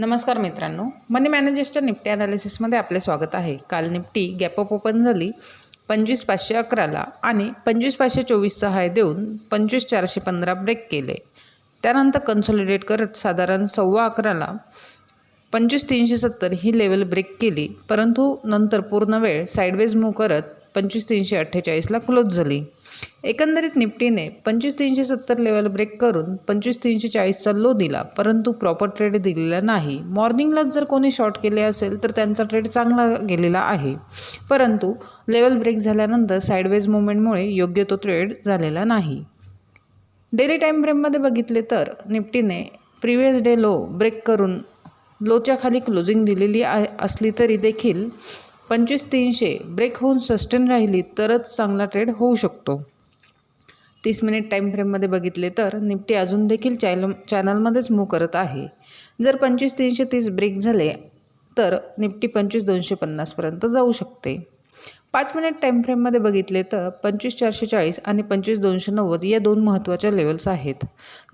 नमस्कार मित्रांनो, मनी मॅनेजर्सच्या निफ्टी ॲनालिसिसमध्ये आपले स्वागत आहे। काल निफ्टी गॅप अप ओपन झाली 25,511ला आणि 25,524चा हाय देऊन 25,415 ब्रेक केले। त्यानंतर कन्सोलिडेट करत साधारण 11:15ला 25,370 ही लेवल ब्रेक केली, परंतु नंतर पूर्ण वेळ साइडवेज मूव्ह करत 25,348ला क्लोज झाली। एकंदरीत निफ्टीने 25,370 लेवल ब्रेक करून 25,340चा लो दिला, परंतु प्रॉपर ट्रेड दिलेला नाही। मॉर्निंगला जर कोणी शॉर्ट केले असेल तर त्यांचा ट्रेड चांगला गेलेला आहे, परंतु लेवल ब्रेक झाल्यानंतर साइडवेज मुवमेंटमुळे योग्य तो ट्रेड झालेला नाही। डेली टाइम फ्रेममध्ये बघितले तर निफ्टीने प्रिव्हियस डे लो ब्रेक करून लोच्या खाली क्लोजिंग दिलेली असली तरी देखील 25,300 ब्रेक होऊन सस्टेन राहिली तरच चांगला ट्रेड होऊ शकतो। 30 मिनिट टाइम फ्रेममध्ये बघितले तर निफ्टी अजून देखील चॅनलमध्येच मूव्ह करत आहे। जर 25,330 ब्रेक झाले तर निफ्टी 25,250 पर्यंत जाऊ शकते। 5 मिनिट टाइम फ्रेममध्ये बघितले तर 25,440 आणि 25,290 या दोन महत्त्वाच्या लेवल्स आहेत।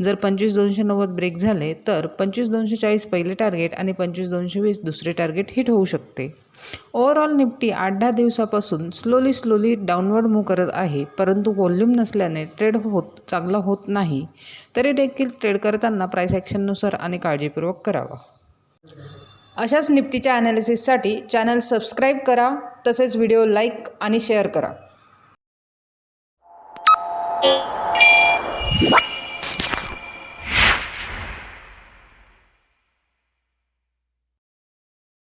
जर 25,290 ब्रेक झाले तर 25,240 पहिले टार्गेट आणि 25,220 दुसरे टार्गेट हिट होऊ शकते। ओव्हरऑल निफ्टी 8-10 दिवसापासून स्लोली डाऊनवर्ड मूव्ह करत आहे, परंतु व्हॉल्यूम नसल्याने ट्रेड चांगला होत नाही। तरी देखील ट्रेड करताना प्राइस ॲक्शननुसार आणि काळजीपूर्वक करावा। अशाच निफ्टीच्या ॲनालिसिससाठी चॅनल सबस्क्राईब करा, तसेच व्हिडिओ लाईक आणि शेअर करा।